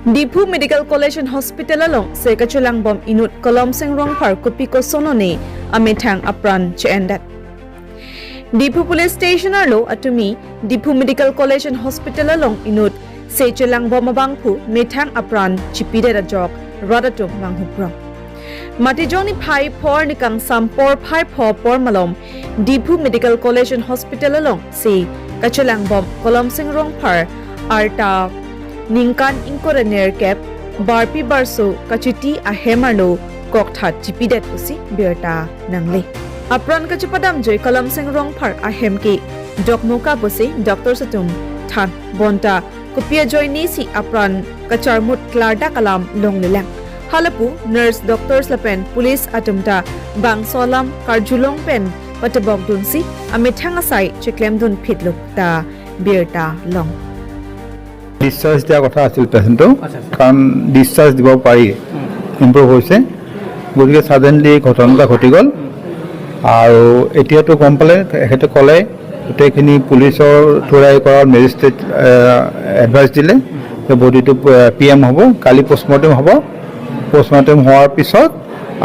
Dipu Medical College and Hospital along Sekachulang bom inut kolom seng rong par kupiko sonone amethang apran chendat. Dipu Police Station arlo atumi Dipu Medical College and Hospital along inut Sechulang bom abangpu methang apran chipide da jok radatum langhupro. Matijoni phai por nikang sampor phai por malom Dipu Medical College and Hospital along se Kachulang bom kolom seng rong par arta Ningkan inkoraner cap barpi barso kachuti ahemarlo kokthat chipidet usi berta nangle apran kachupadam joy kalam sing rong phar ahem ke dokmoka bose doctor satum than bonta kupia joy ni si apran kacharmut klarda kalam longlelang halapu nurse doctors lapen police atumta bangsolam karjulong pen patabok dunsi amethanga sai cheklem dun phitluk ta berta long discharge দিয়া কথা আছিল পেশেন্টটো কাৰণ discharge দিব পাৰি improve হৈছে গতিকে suddenly ঘটনাটা ঘটি গ'ল আৰু এতিয়াতো গম পালে এখেতে ক'লে গোটেইখিনি পুলিচৰ থৰাই কৰা মেজিষ্ট্ৰেট এডভাইচ দিলে যে বডিটো পিএম হ'ব কালি পোষ্টমৰ্টেম হ'ব পোষ্টমৰ্টেম হোৱাৰ পিছত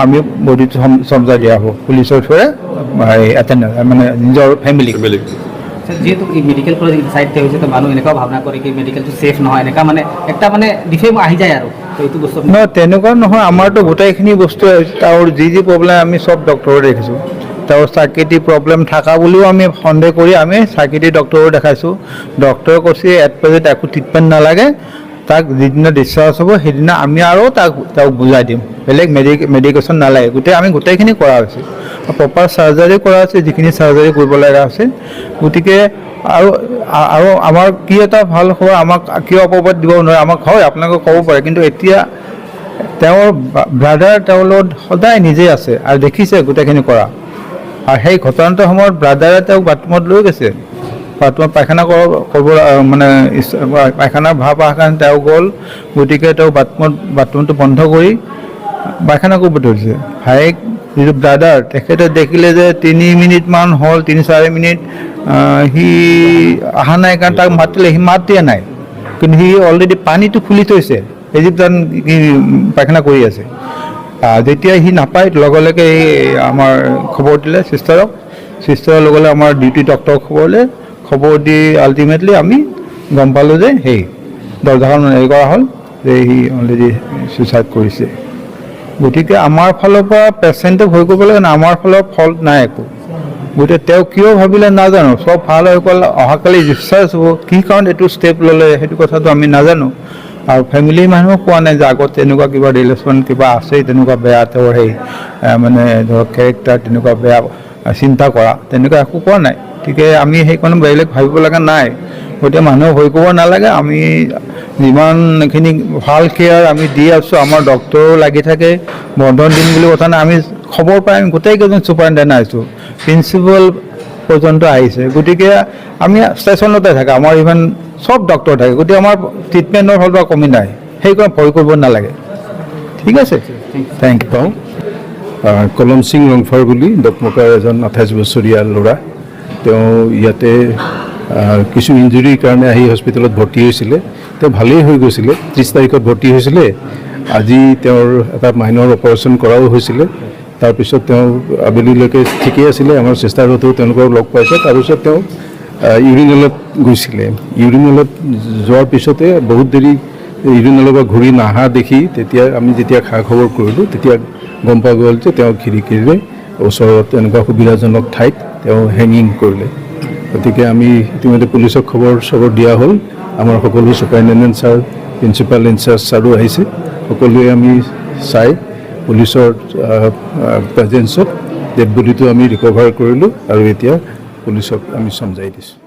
আমি বডিটো সমজাই দিয়া হ'ব পুলিচৰ থৰাই এটেণ্ডাৰ মানে নিজৰ ফেমিলি যেহেতু মেডিকেল কলেজ ইনসাইডতে হৈছে তো মানুহ এনেকুৱা ভাৱনা কৰে কি মেডিকেলটো সেফ নহয় এনেকুৱা মানে একটা মানে ডিফেম আহি যায় আৰু তো এইটো বস্তু নহয় তেনেকুৱা নহয় আমাৰতো গোটেইখিনি বস্তু তাৰ যি প্ৰব্লেম আমি সব ডক্টৰৰ দেখিছোঁ তাৰ সাইকিয়াট্ৰিক প্ৰব্লেম থকা বুলিও আমি সন্দেহ কৰি আমি সাইকিয়াট্ৰিক ডক্টৰৰ দেখাইছোঁ ডক্টৰে কৈছে এট প্ৰেজেণ্ট একো ট্ৰিটমেণ্ট নালাগে তাক যিদিনা ডিসচাৰ্জ হ'ব সেইদিনা আমি আৰু তাক বুজাই দিম বেলেগ মেডিকেশ্যন নালাগে আমি গোটেইখিনি কৰা হৈছে প্ৰপাৰ সাৰ্জাৰী কৰা আছে যিখিনি সাৰ্জাৰী কৰিব লগা আছে গতিকে আৰু আমাৰ কি এটা ভাল হ'ব আমাক কিয় অপবাদ দিব নোৱাৰে আমাক হয় আপোনালোকে ক'ব পাৰে কিন্তু এতিয়া তেওঁৰ ব্ৰাদাৰ তেওঁৰ লগত সদায় নিজে আছে আৰু দেখিছে গোটেইখিনি কৰা আৰু সেই ঘটনাটোৰ সময়ত ব্ৰাদাৰে তেওঁক বাথৰুমত লৈ গৈছে বাথৰুমত পায়খানা কৰিব মানে পায়খানা ভাৱ অহাৰ কাৰণে তেওঁ গ'ল গতিকে তেওঁ বাথৰুমটো বন্ধ কৰি পায়খানা কৰিব ধৰিছে ভাইক যিটো ব্ৰাদাৰ তেখেতে দেখিলে যে 3 মিনিটমান হ'ল 3-4 মিনিট সি অহা নাই কাৰণ তাক মাতিলে সি মাত দিয়া নাই কিন্তু সি অলৰেডি পানীটো খুলি থৈছে এজিপ্তান পায়খানা কৰি আছে যেতিয়া সি নাপায় লগে লগে আমাৰ খবৰ দিলে চিষ্টাৰৰ লগে লগে আমাৰ ডিউটি ডক্টৰক খবৰ দি আল্টিমেটলি আমি গম পালোঁ যে সেই দৰ্জাখন হেৰি কৰা হ'ল যে সি অলৰেডি ছুইচাইড কৰিছে গতিকে আমাৰ ফালৰ পৰা পেচেণ্টক ভয় কৰিব লাগে না আমাৰ ফালৰ ফল্ট নাই একো গতিকে তেওঁ কিয় ভাবিলে নাজানো সব ভাল হৈ গ'ল অহাকালি ডিসচাৰ্জ হ'ব কি কাৰণ এইটো ষ্টেপ ল'লে সেইটো কথাটো আমি নাজানো আৰু ফেমিলি মানুহক কোৱা নাই যে আগত তেনেকুৱা কিবা ৰিলেশ্যন কিবা আছে তেনেকুৱা বেয়া তেওঁৰ সেই মানে ধৰক কেৰেক্টাৰ তেনেকুৱা বেয়া চিন্তা কৰা তেনেকুৱা একো কোৱা নাই গতিকে আমি সেইকণে বেলেগ ভাবিব লগা নাই গতিকে মানুহক ভয় কৰিব নালাগে আমি যিমানখিনি ভাল কেয়াৰ আমি দি আছোঁ আমাৰ ডক্টৰো লাগি থাকে বন্ধন দিন বুলি কথা নাই আমি খবৰ পাই আমি গোটেইকেইজন ছুপাৰিণ্টেণ্ডেণ্ট আহিছোঁ প্ৰিন্সিপাল পৰ্যন্ত আহিছে গতিকে আমি ষ্টেচনতে থাকে আমাৰ ইমান সব ডক্টৰ থাকে গতিকে আমাৰ ট্ৰিটমেণ্টৰ ফালৰ পৰা কমি নাই সেইকাৰণে ভয় কৰিব নালাগে ঠিক আছে থেংক ইউ কলম সিং ৰংফাৰ বুলি দকমকাৰ এজন 28 বছৰীয়া ল'ৰা তেওঁ ইয়াতে কিছু ইঞ্জুৰিৰ কাৰণে আহি হস্পিটেলত ভৰ্তি হৈছিলে তেওঁ ভালেই হৈ গৈছিলে 30 তাৰিখত ভৰ্তি হৈছিলে আজি তেওঁৰ এটা মাইনৰ অপাৰেশ্যন কৰাও হৈছিলে তাৰপিছত তেওঁ আবেলিলৈকে ঠিকেই আছিলে আমাৰ চিষ্টাৰহঁতেও তেওঁলোকক লগ পাইছে তাৰপিছত তেওঁ ইউৰিনেলত গৈছিলে ইউৰিনেলত যোৱাৰ পিছতে বহুত দেৰি ইউৰিনেলৰ পৰা ঘূৰি নাহা দেখি তেতিয়া আমি যেতিয়া খা খবৰ কৰিলোঁ তেতিয়া গম পোৱা গ'ল যে তেওঁ খিৰিকীৰে ওচৰত এনেকুৱা সুবিধাজনক ঠাইত তেওঁ হেঙিং কৰিলে গতিকে আমি ইতিমধ্যে পুলিচক খবৰ দিয়া হ'ল আমাৰ সকলো ছুপাৰিণ্টেণ্ডেণ্ট ছাৰ প্ৰিন্সিপাল ইনচাৰ্জ ছাৰো আহিছে সকলোৱে আমি চাই পুলিচৰ প্ৰেজেঞ্চত ডেড বডিটো আমি ৰিকভাৰ কৰিলোঁ আৰু এতিয়া পুলিচক আমি সমজাই দিছোঁ